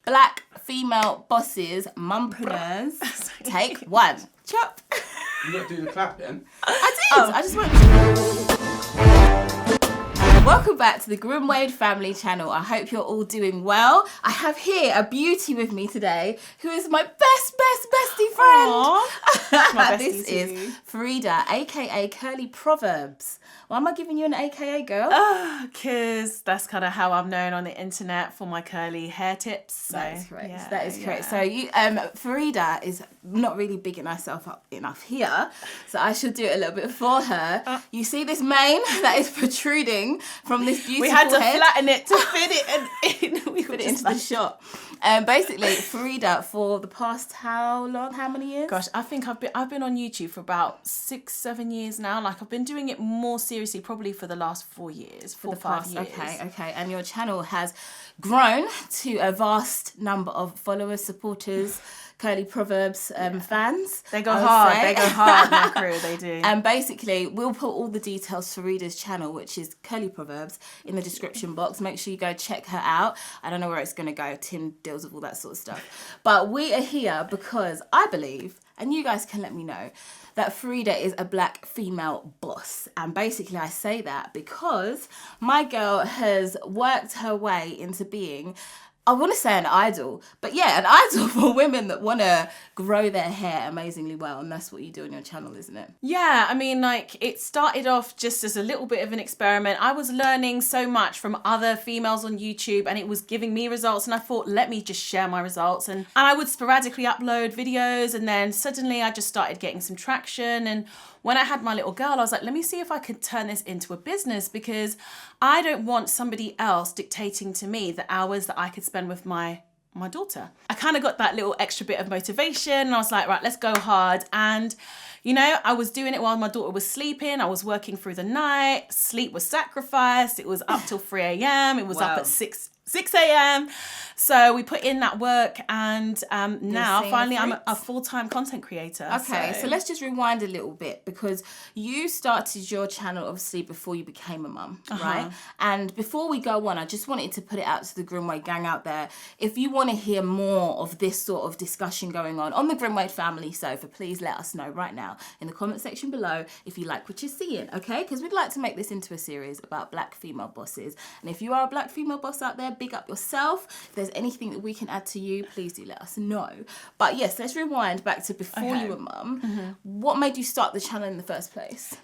Black female bosses, mompreneurs. Take one. Chop. You got to do the clap then. I did. I just wanted to. Welcome back to the Grimwade family channel. I hope you're all doing well. I have here a beauty with me today who is my bestie friend. This is Frida, aka Curly Proverbz. Why am I giving you an AKA, girl? Because that's kind of how I'm known on the internet for my curly hair tips. So, that is correct. Yeah, that is correct. So you, Frida is not really bigging herself up enough here, so I should do it a little bit for her. You see this mane that is protruding from this beautiful We had to head? flatten it to fit it, and we Put it into the shot. Basically, Frida, for the past how long? How many years? Gosh, I think I've been on YouTube for about 6-7 years now. Like I've been doing it more seriously probably for the last 4 years, 5 years. Okay. And your channel has grown to a vast number of followers, supporters, Curly Proverbz fans. They go hard, my crew, they do. And basically, we'll put all the details to Frida's channel, which is Curly Proverbz, in the description box. Make sure you go check her out. I don't know where it's going to go. Tim deals with all that sort of stuff. But we are here because I believe, and you guys can let me know, that Frida is a black female boss. And basically I say that because my girl has worked her way into being, I want to say an idol, but yeah, an idol for women that want to grow their hair amazingly well. And that's what you do on your channel, isn't it? Yeah, I mean, like, it started off just as a little bit of an experiment. I was learning so much from other females on YouTube and it was giving me results. And I thought, let me just share my results. And I would sporadically upload videos. And then suddenly I just started getting some traction. And when I had my little girl, I was like, let me see if I could turn this into a business, because I don't want somebody else dictating to me the hours that I could spend with my daughter. I kind of got that little extra bit of motivation and I was like, right, let's go hard. And you know, I was doing it while my daughter was sleeping. I was working through the night. Sleep was sacrificed. It was up till 3 a.m. It was up at 6 a.m. So we put in that work and now finally I'm a full-time content creator. Okay, so let's just rewind a little bit, because you started your channel obviously before you became a mum, right? And before we go on, I just wanted to put it out to the Grimwade gang out there. If you want to hear more of this sort of discussion going on the Grimwade family sofa, please let us know right now in the comment section below if you like what you're seeing, okay? Because we'd like to make this into a series about black female bosses. And if you are a black female boss out there, big up yourself. If there's anything that we can add to you, please do let us know. But yes, let's rewind back to before you were mum. What made you start the channel in the first place?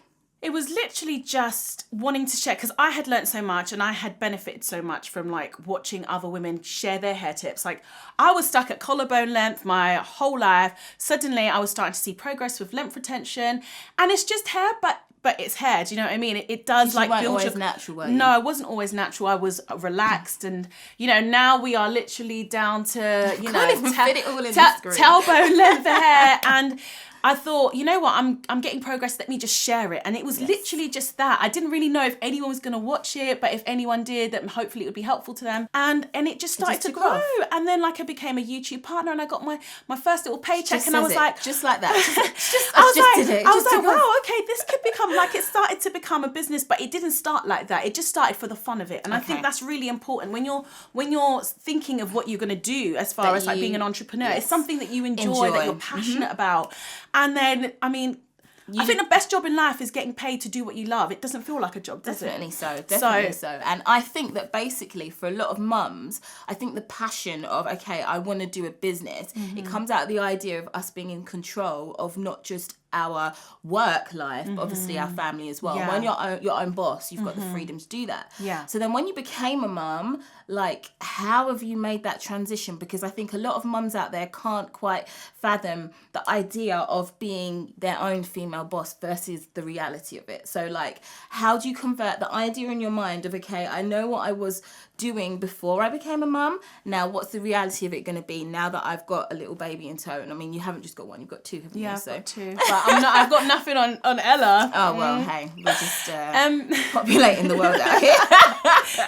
It was literally just wanting to share, because I had learned so much and I had benefited so much from like watching other women share their hair tips. Like I was stuck at collarbone length my whole life. Suddenly I was starting to see progress with length retention, and it's just hair, but it's hair. Do you know what I mean? It does like build always natural, were you? No, I wasn't always natural. I was relaxed, and you know, now we are literally down to fit it all in the screen. tailbone length hair. And I thought, you know what, I'm getting progress, let me just share it. And it was literally just that. I didn't really know if anyone was going to watch it, but if anyone did, then hopefully it would be helpful to them. And it just started to grow. And then like I became a YouTube partner and I got my first little paycheck, and I was like, just like that. I was like, wow, okay, this could become like, it started to become a business, but it didn't start like that. It just started for the fun of it. And I think that's really important when you're thinking of what you're going to do as far as like being an entrepreneur. It's something that you enjoy. That you're passionate about. And then, I mean, I think the best job in life is getting paid to do what you love. It doesn't feel like a job, does it? Definitely so. And I think that basically for a lot of mums, I think the passion of, okay, I want to do a business, it comes out of the idea of us being in control of not just our work life, but obviously our family as well. When you're your own boss, you've got the freedom to do that. So then when you became a mum, like, how have you made that transition? Because I think a lot of mums out there can't quite fathom the idea of being their own female boss versus the reality of it. So like, how do you convert the idea in your mind of, okay, I know what I was doing before I became a mum, now what's the reality of it going to be now that I've got a little baby in tow? And I mean, you haven't just got one, you've got two, haven't you? I've got two. But I've got nothing on Ella. Oh, well, hey, we're just populating the world out here.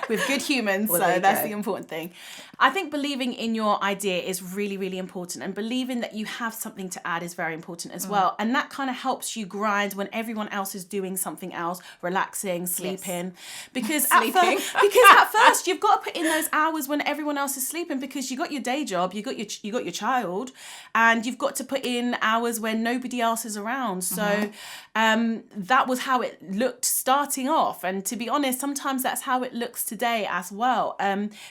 With good humans, so that's the important thing. I think believing in your idea is really, really important, and believing that you have something to add is very important as well. And that kind of helps you grind when everyone else is doing something else, relaxing, sleeping. Because at first you've got to put in those hours when everyone else is sleeping, because you got your day job, you got your child, and you've got to put in hours when nobody else is around. So that was how it looked starting off, and to be honest, sometimes that's how it looks today as well.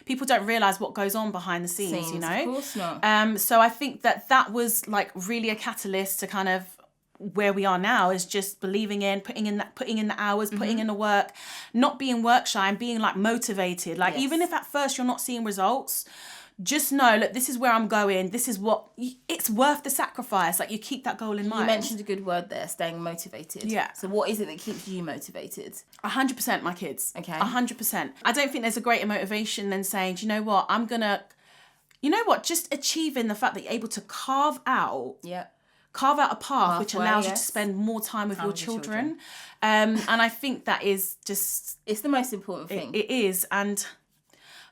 People don't realize what goes on behind the scenes, you know. Of course not. So I think that was like really a catalyst to kind of where we are now, is just believing in, putting in the hours, putting in the work, not being work shy, and being like motivated. Like even if at first you're not seeing results, just know, look, this is where I'm going. This is what it's worth the sacrifice. Like, you keep that goal in mind. You mentioned a good word there, staying motivated. Yeah. So what is it that keeps you motivated? 100% my kids. Okay. 100%. I don't think there's a greater motivation than saying, do you know what? Just achieving the fact that you're able to carve out a path which allows you to spend more time with your children. And I think that is just... It's the most important thing. It is. And...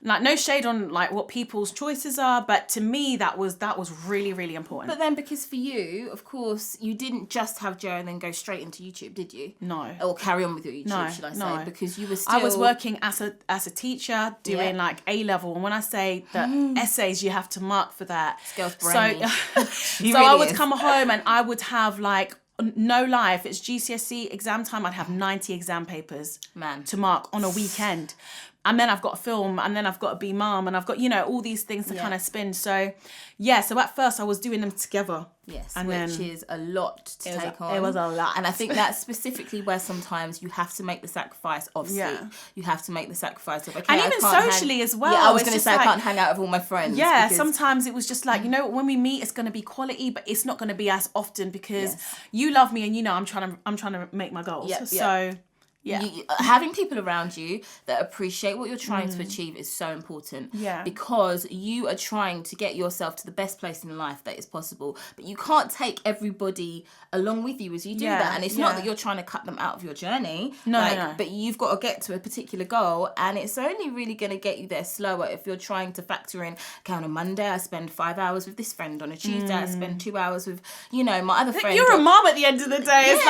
like, no shade on like what people's choices are, but to me that was really, really important. But then, because for you, of course, you didn't just have Joe and then go straight into YouTube, did you? No. Or carry on with your YouTube, should I say? No. Because you were still... I was working as a teacher doing like A-level, and when I say the essays, you have to mark for that. This girl's brainy. So I would come home and I would have like, no lie, if it's GCSE exam time, I'd have 90 exam papers to mark on a weekend. And then I've got to film, and then I've got to be mum, and I've got, all these things to kind of spin. So, so at first I was doing them together. Yes, and which is a lot to take on. It was a lot. And I think that's specifically where sometimes you have to make the sacrifice of sleep. You have to make the sacrifice of, okay, and even socially as well. Yeah, I was going to say, I can't hang out with all my friends. Yeah, sometimes it was just like, when we meet, it's going to be quality, but it's not going to be as often, because you love me, and I'm trying to make my goals. So... yeah. Having people around you that appreciate what you're trying to achieve is so important. Yeah. Because you are trying to get yourself to the best place in life that is possible. But you can't take everybody along with you as you do that. And it's not that you're trying to cut them out of your journey. No. But you've got to get to a particular goal. And it's only really going to get you there slower if you're trying to factor in, okay, on a Monday I spend 5 hours with this friend. On a Tuesday I spend 2 hours with, my other friend. You're a mom at the end of the day. It's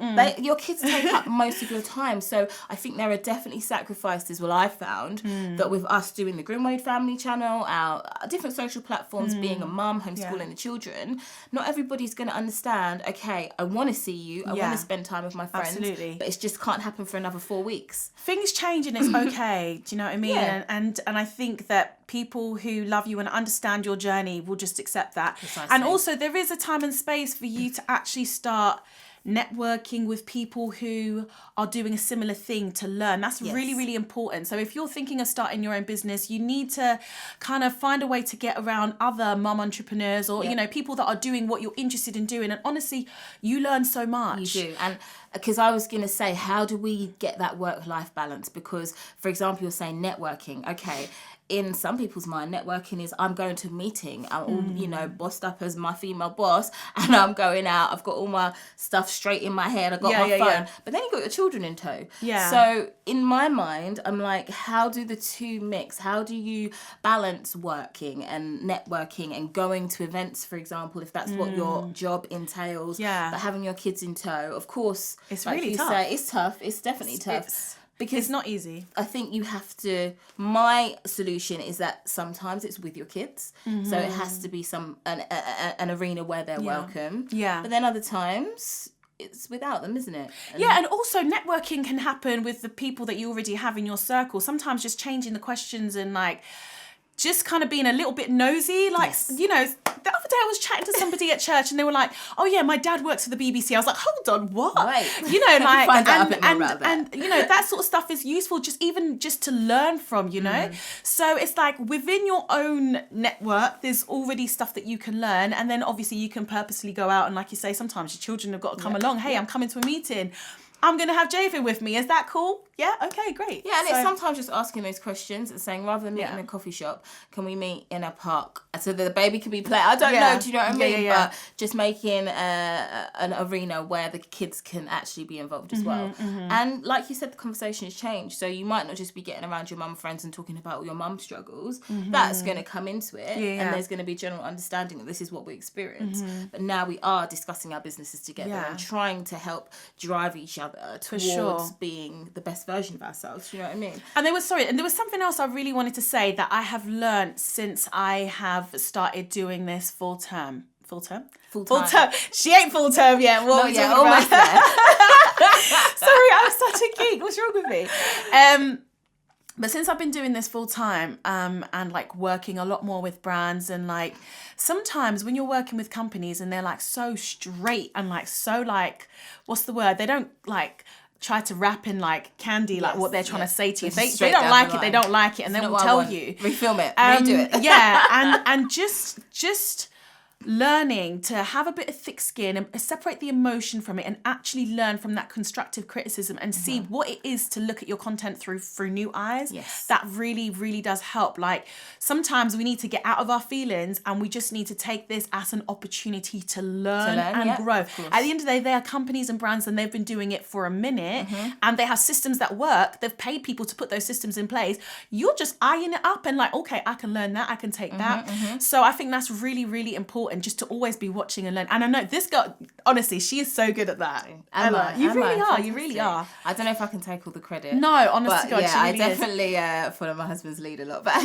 like, your kids take up most of your time. So I think there are definitely sacrifices, I found, that with us doing the Grimwade family channel, our different social platforms, being a mum, homeschooling the children, not everybody's going to understand, okay, I want to see you, I want to spend time with my friends, but it just can't happen for another 4 weeks. Things change and it's okay. Do you know what I mean? Yeah. And I think that people who love you and understand your journey will just accept that. Precisely. And also, there is a time and space for you to actually start networking with people who are doing a similar thing to learn. That's really, really important. So if you're thinking of starting your own business, you need to kind of find a way to get around other mum entrepreneurs or, people that are doing what you're interested in doing. And honestly, you learn so much. You do. And because I was going to say, how do we get that work-life balance? Because, for example, you're saying networking. Okay, in some people's mind, networking is I'm going to a meeting. I'm all, bossed up as my female boss, and I'm going out. I've got all my stuff straight in my head. I've got my phone. Yeah. But then you've got your children in tow. Yeah. So in my mind, I'm like, how do the two mix? How do you balance working and networking and going to events, for example, if that's what your job entails? Yeah. But having your kids in tow, of course, it's like really you tough. say, it's tough. It's definitely tough. Because it's not easy. I think you have to... My solution is that sometimes it's with your kids. So it has to be an arena where they're welcome. Yeah. But then other times... it's without them, isn't it? And also networking can happen with the people that you already have in your circle. Sometimes just changing the questions and just kind of being a little bit nosy. The other day I was chatting to somebody at church and they were like, oh yeah, my dad works for the BBC. I was like, hold on, what? Wait. Find out a bit more about that. And that sort of stuff is useful just to learn from, So it's like within your own network, there's already stuff that you can learn. And then obviously you can purposely go out and, like you say, sometimes your children have got to come along. Hey, I'm coming to a meeting. I'm going to have Javen with me. Is that cool? Yeah, okay, great. Yeah, and So- it's sometimes just asking those questions and saying, rather than meeting Yeah. in a coffee shop, can we meet in a park so that the baby can be playing? I don't Yeah. know, do you know what I Yeah, mean? yeah. But just making an arena where the kids can actually be involved as well. And like you said, the conversation has changed. So you might not just be getting around your mum friends and talking about all your mum struggles. That's going to come into it. Yeah. And there's going to be general understanding that this is what we experience. But now we are discussing our businesses together Yeah. and trying to help drive each other towards sure. being the best version of ourselves. You know what I mean? And there was something else I really wanted to say that I have learned since I have started doing this full term. Full term. She ain't full term yet. What are we talking almost about? there. Sorry, I'm such a geek. What's wrong with me? But since I've been doing this full time, and like working a lot more with brands, and like sometimes when you're working with companies and they're like so straight and like so like, what's the word? They don't like try to wrap in like candy, like what they're trying to say to you. If they don't like it, they don't like it, and they will tell you. Refilm it, redo it. Yeah, and just learning to have a bit of thick skin and separate the emotion from it and actually learn from that constructive criticism and see what it is to look at your content through new eyes. Yes. That really, really does help. Like sometimes we need to get out of our feelings and we just need to take this as an opportunity to learn and grow. At the end of the day, there are companies and brands and they've been doing it for a minute and they have systems that work. They've paid people to put those systems in place. You're just eyeing it up and like, okay, I can learn that. I can take that. So I think that's really, really important. Just to always be watching and learn. And I know this girl, honestly, she is so good at that. Ella, you really are. I don't know if I can take all the credit. No, honestly, God, yeah, she really I definitely follow my husband's lead a lot. But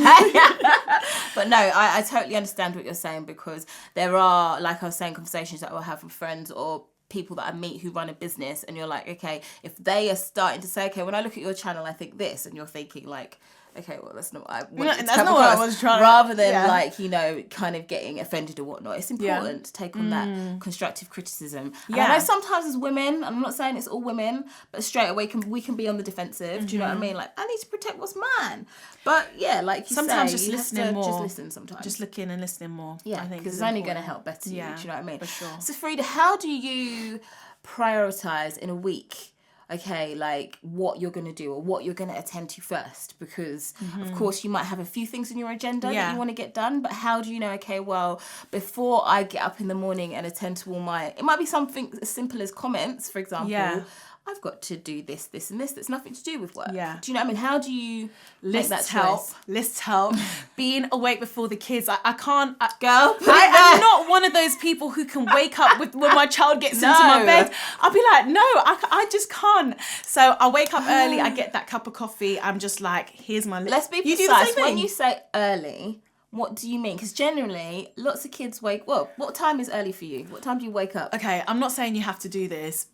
but no, I totally understand what you're saying, because there are, like I was saying, conversations that I'll have with friends or people that I meet who run a business, and you're like, okay, if they are starting to say, okay, when I look at your channel, I think this, and you're thinking like, okay, well, that's not what I wanted to come across. Rather than like, you know, kind of getting offended or whatnot. It's important to take on that constructive criticism. And I know sometimes as women, I'm not saying it's all women, but straight away we can be on the defensive. Do you know what I mean? Like, I need to protect what's mine. But yeah, like you sometimes say, just you listening have to more. just listen sometimes. Just looking and listening more. Yeah, I think because it's only going to help better you. Yeah, Do you know what I mean? for sure. So Frida, how do you prioritize in a week? Okay, like what you're going to do or what you're going to attend to first, because of course you might have a few things in your agenda that you want to get done, but how do you know, okay, well, before I get up in the morning and attend to all my, it might be something as simple as comments, for example, I've got to do this, this and this that's nothing to do with work. Yeah. Do you know what I mean? How do you make that choice? Lists help. Being awake before the kids. I can't. Girl, I'm not one of those people who can wake up when my child gets into my bed. I'll be like, no, I just can't. So I wake up early. I get that cup of coffee. I'm just like, here's my list. Let's be precise. You do the same thing? When you say early, what do you mean? Because generally, lots of kids well, what time is early for you? What time do you wake up? Okay, I'm not saying you have to do this.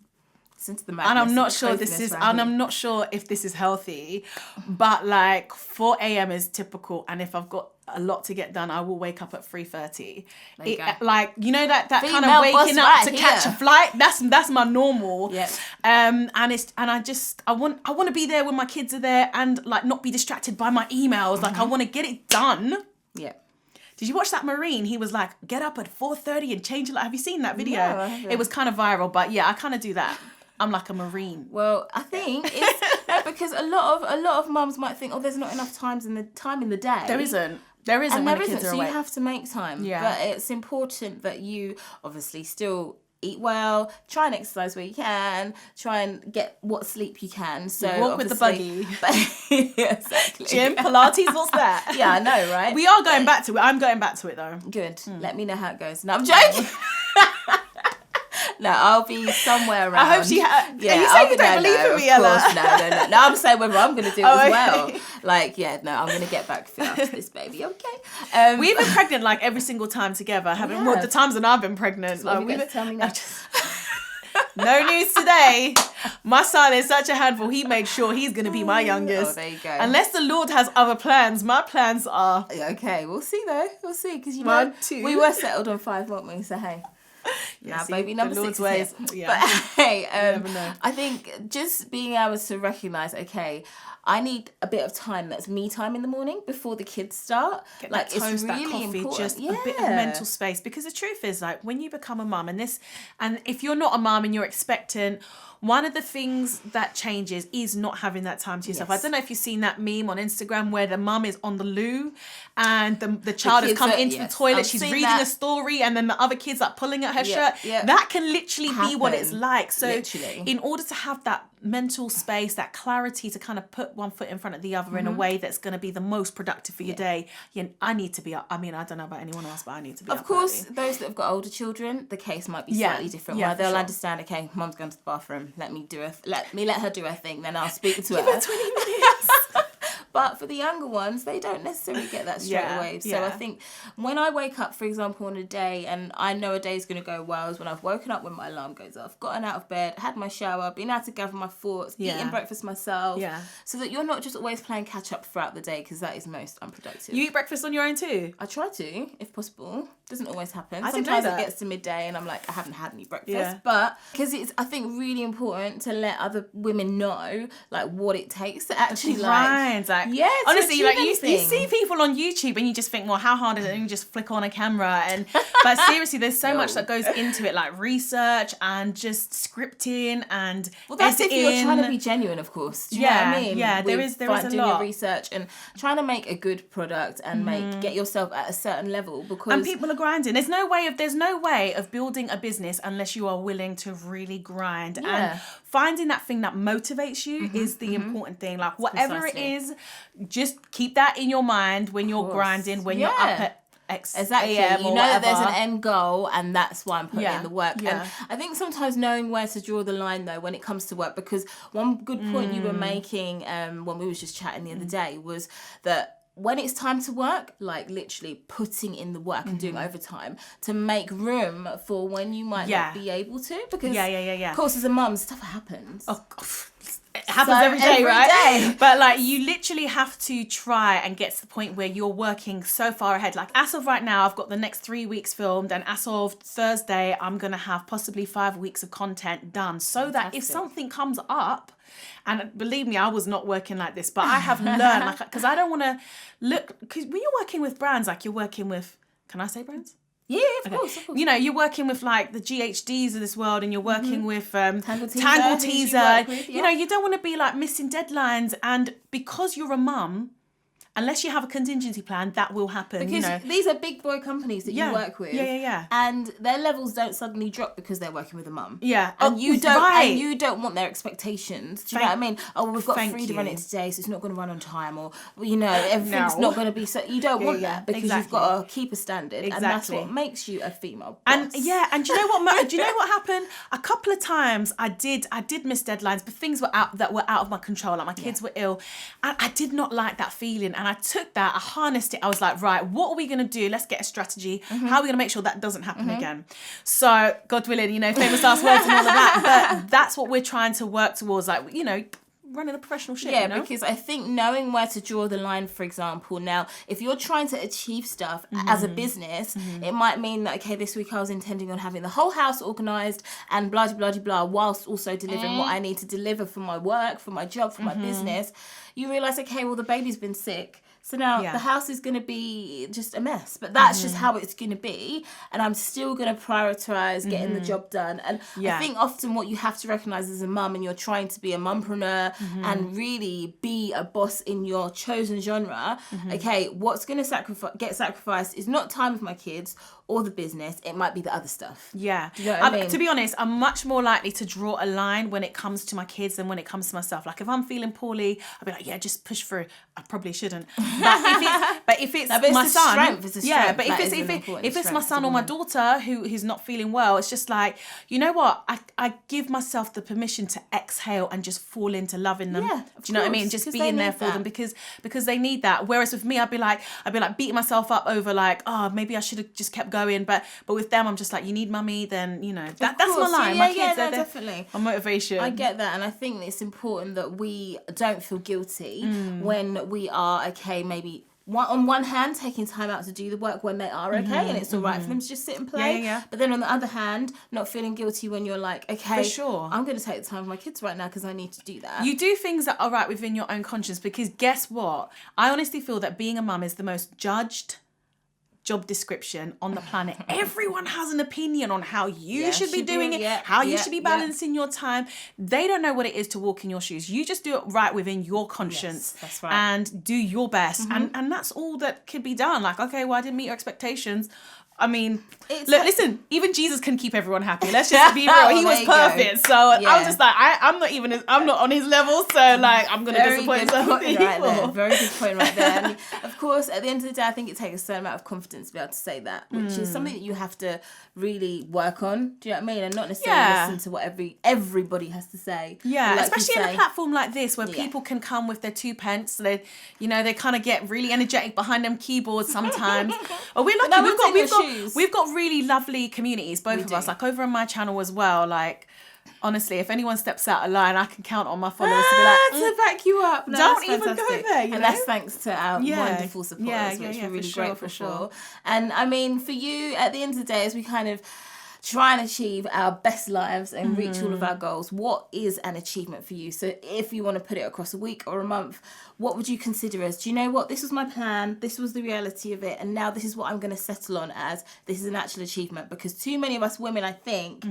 Into the madness, and I'm not sure I'm not sure if this is healthy, but like 4 a.m. is typical, and if I've got a lot to get done, I will wake up at 3:30. Like, you know, that kind of waking up to catch a flight, that's my normal. Yeah. And I want to be there when my kids are there and like not be distracted by my emails. Like I want to get it done. Yeah. Did you watch that Marine? He was like, get up at 4:30 and change it. Like, have you seen that video? No, I haven't. It was kind of viral, but yeah, I kind of do that. I'm like a Marine. Well, I think it's because a lot of mums might think, oh, there's not enough time in the day. There isn't. And when the kids are so awake. you have to make time. Yeah. But it's important that you obviously still eat well, try and exercise where you can, try and get what sleep you can. So walk with the buggy. Exactly. Gym, Pilates, what's that? Yeah, I know, right? We are going back to it. I'm going back to it though. Good. Let me know how it goes. No, I'm joking. No, I'll be somewhere around. I hope she has. Yeah, Are you saying you don't believe in me, Ella? No, I'm saying whether I'm going to do it as well. Like, yeah, no, I'm going to get back fit after this, baby. Okay. We've been pregnant like every single time together, haven't we? Well, the times that I've been pregnant. Like, we've been, tell me now. No news today. My son is such a handful. He made sure he's going to be my youngest. Oh, there you go. Unless the Lord has other plans, my plans are... Okay, we'll see though. We'll see. Because, you know, we were settled on 5, weren't we? So, hey. Now, baby number 6 is here. Yeah. But hey, I think just being able to recognise, okay, I need a bit of time that's me time in the morning before the kids start. Get like that toast, it's that really coffee, important. just a bit of mental space. Because the truth is, like, when you become a mum, and if you're not a mum and you're expectant, one of the things that changes is not having that time to yourself. Yes. I don't know if you've seen that meme on Instagram where the mum is on the loo and the child has come into the toilet. I've she's seen reading that. a story and then the other kids are pulling at her shirt. Yeah. That can literally be what it's like. So Literally. in order to have that mental space, that clarity to kind of put one foot in front of the other in a way that's going to be the most productive for your day, I need to be up. I mean, I don't know about anyone else, but I need to be up. Of course, those that have got older children, the case might be slightly different. Where they'll understand, okay, mum's going to the bathroom. Let her do her thing. Then I'll speak to her. Give her 20 minutes. But for the younger ones, they don't necessarily get that straight away. So I think when I wake up, for example, on a day, and I know a day's going to go well, is when I've woken up when my alarm goes off, gotten out of bed, had my shower, been able to gather my thoughts, eating breakfast myself, so that you're not just always playing catch up throughout the day, because that is most unproductive. You eat breakfast on your own too? I try to, if possible. Doesn't always happen. I didn't Sometimes know it that. gets to midday and I'm like, I haven't had any breakfast. But because it's, I think, really important to let other women know like what it takes to actually honestly, like you see people on YouTube and you just think, well, how hard is it? And you just flick on a camera but seriously, there's so much that goes into it, like research and just scripting and that's editing. if you're trying to be genuine, of course. Do you know what I mean? Yeah, there is a doing lot. Your research and trying to make a good product and get yourself at a certain level, because and people are grinding. There's no way of building a business unless you are willing to really grind. And finding that thing that motivates you is the important thing. Like whatever it is, just keep that in your mind when you're grinding, when you're up at exactly. AM you know that there's an end goal, and that's why I'm putting in the work. And I think sometimes knowing where to draw the line though when it comes to work, because one good point you were making when we was just chatting the other day was that when it's time to work, like literally putting in the work and doing overtime to make room for when you might not be able to. Because of course, as a mum, stuff happens. Oh, it happens every day, right? But like you literally have to try and get to the point where you're working so far ahead. Like as of right now, I've got the next 3 weeks filmed, and as of Thursday, I'm going to have possibly 5 weeks of content done, so that if something comes up, and believe me, I was not working like this, but I have learned, because I don't want to look, because when you're working with brands, like you're working with, can I say brands? Yeah, of course. You know, you're working with like the GHDs of this world, and you're working with Tangle Teaser. You know, you don't want to be like missing deadlines, and because you're a mum, unless you have a contingency plan, that will happen. Because these are big boy companies that you work with. Yeah. And their levels don't suddenly drop because they're working with a mum. Yeah. And you don't want their expectations. Do you know what I mean? Oh, we've got Frida running today, so it's not going to run on time, or everything's not going to be so. You don't want that, because you've got to keep a standard, and that's what makes you a female boss. And do you know what? Do you know what happened? A couple of times I did miss deadlines, but things were out of my control. Like my kids were ill, and I did not like that feeling. And I took that, I harnessed it. I was like, right, what are we going to do? Let's get a strategy. How are we going to make sure that doesn't happen again? So, God willing, famous last words and all of that. But that's what we're trying to work towards, like, running a professional ship. Yeah, because I think knowing where to draw the line, for example, now, if you're trying to achieve stuff as a business, it might mean that, okay, this week I was intending on having the whole house organised and blah, blah, blah, blah, whilst also delivering what I need to deliver for my work, for my job, for my business. You realise, okay, well, the baby's been sick. So now the house is going to be just a mess. But that's just how it's going to be. And I'm still going to prioritise getting the job done. And I think often what you have to recognise as a mum, and you're trying to be a mompreneur and really be a boss in your chosen genre, okay, what's going to get sacrificed is not time with my kids or the business. It might be the other stuff. Yeah. Do you know what I mean? To be honest, I'm much more likely to draw a line when it comes to my kids than when it comes to myself. Like if I'm feeling poorly, I'll be like, yeah, just push through. I probably shouldn't. But if it's my son, but if it's my son or my daughter who's not feeling well, it's just like, you know what? I give myself the permission to exhale and just fall into loving them. Yeah, do you know what I mean? Just being there for them because they need that. Whereas with me, I'd be like beating myself up over like, oh, maybe I should have just kept going. But with them, I'm just like, you need mummy, then that's my line. My kids, they're definitely my motivation. I get that, and I think it's important that we don't feel guilty when we are maybe on one hand, taking time out to do the work when they are okay, and it's all right for them to just sit and play. Yeah. But then on the other hand, not feeling guilty when you're like, okay, For sure. I'm going to take the time with my kids right now because I need to do that. You do things that are right within your own conscience, because guess what? I honestly feel that being a mum is the most judged job description on the planet. Everyone has an opinion on how you should be doing it, how you should be balancing your time. They don't know what it is to walk in your shoes. You just do it right within your conscience. Yes, that's right. And do your best. And that's all that could be done. Like, okay, well, I didn't meet your expectations. I mean, listen, even Jesus can keep everyone happy. Let's just be real. He was perfect. So I'm just like, I'm not on his level. So like, I'm going to disappoint some people. Very good point right there. And of course, at the end of the day, I think it takes a certain amount of confidence to be able to say that, which is something that you have to really work on. Do you know what I mean? And not necessarily listen to what everybody has to say. Yeah, like especially in a platform like this where people can come with their 2 pence. They kind of get really energetic behind them keyboards sometimes. Or we're lucky. We've got really lovely communities, both of us. Like over on my channel as well. Like honestly, if anyone steps out of line, I can count on my followers to be like, to back you up. No, don't even go there. And that's thanks to our wonderful supporters, which we're really grateful for. And I mean, for you, at the end of the day, as we kind of try and achieve our best lives and reach all of our goals, what is an achievement for you? So if you want to put it across a week or a month, what would you consider as, do you know what, this was my plan, this was the reality of it, and now this is what I'm going to settle on as this is an actual achievement? Because too many of us women, I think,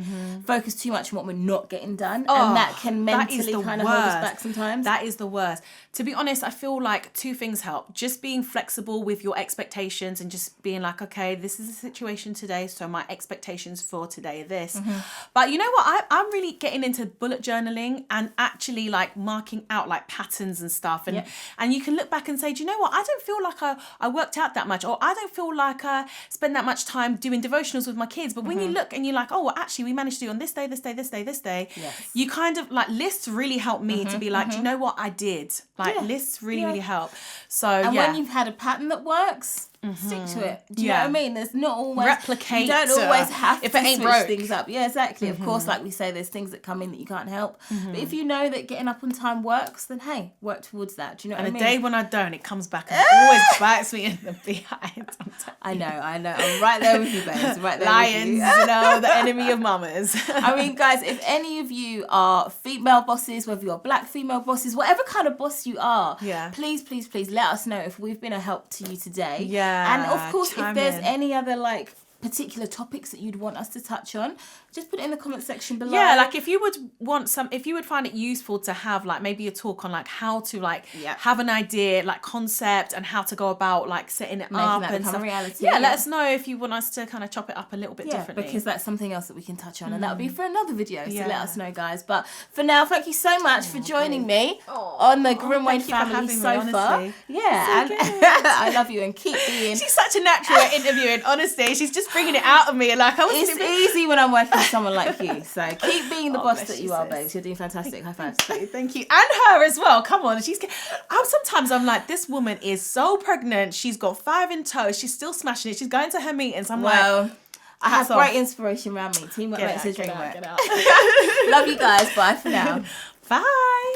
focus too much on what we're not getting done, and that can mentally kind of hold us back sometimes. That is the worst. To be honest, I feel like 2 things help. Just being flexible with your expectations and just being like, okay, this is the situation today, so my expectations for today are this. But you know what, I'm really getting into bullet journaling and actually like marking out like patterns and stuff, and you can look back and say, do you know what, I don't feel like I worked out that much, or I don't feel like I spent that much time doing devotionals with my kids. But when you look and you're like, oh well, actually we managed to do on this day, you kind of like, lists really help me to be like, do you know what, I did. Like lists really help. So and when you've had a pattern that works, stick to it. Do you know what I mean? There's not always replicate. You don't always have if to it ain't switch broke. things up. Yeah, exactly. Of course, like we say, there's things that come in that you can't help. But if you know that getting up on time works, then hey, work towards that. Do you know what I mean? And a day when I don't, it comes back and always bites me in the behind. I know. I'm right there with you, babes. Right there Lions, with you. the enemy of mamas. I mean, guys, if any of you are female bosses, whether you're black female bosses, whatever kind of boss you are, please let us know if we've been a help to you today. Yeah. And of course, if there's any other like particular topics that you'd want us to touch on, just put it in the comment section below. Yeah, like if you would find it useful to have like maybe a talk on like how to like have an idea, like concept, and how to go about like setting it up and stuff. Reality. Yeah, let us know if you want us to kind of chop it up a little bit differently. Because that's something else that we can touch on, and that'll be for another video. So let us know, guys. But for now, thank you so much for joining me on the Grimwade family sofa. Yeah, and I love you, and keep being. She's such a natural at interviewing. Honestly, she's just bringing it out of me. Like it's easy when I'm working with someone like you. So keep being the boss that you are, babes. You're doing fantastic. High fives. Thank you. And her as well. Come on. Sometimes I'm like, this woman is so pregnant. She's got 5 in tow. She's still smashing it. She's going to her meetings. I have great inspiration around me. Teamwork makes the dream work. Get out. Love you guys. Bye for now. Bye.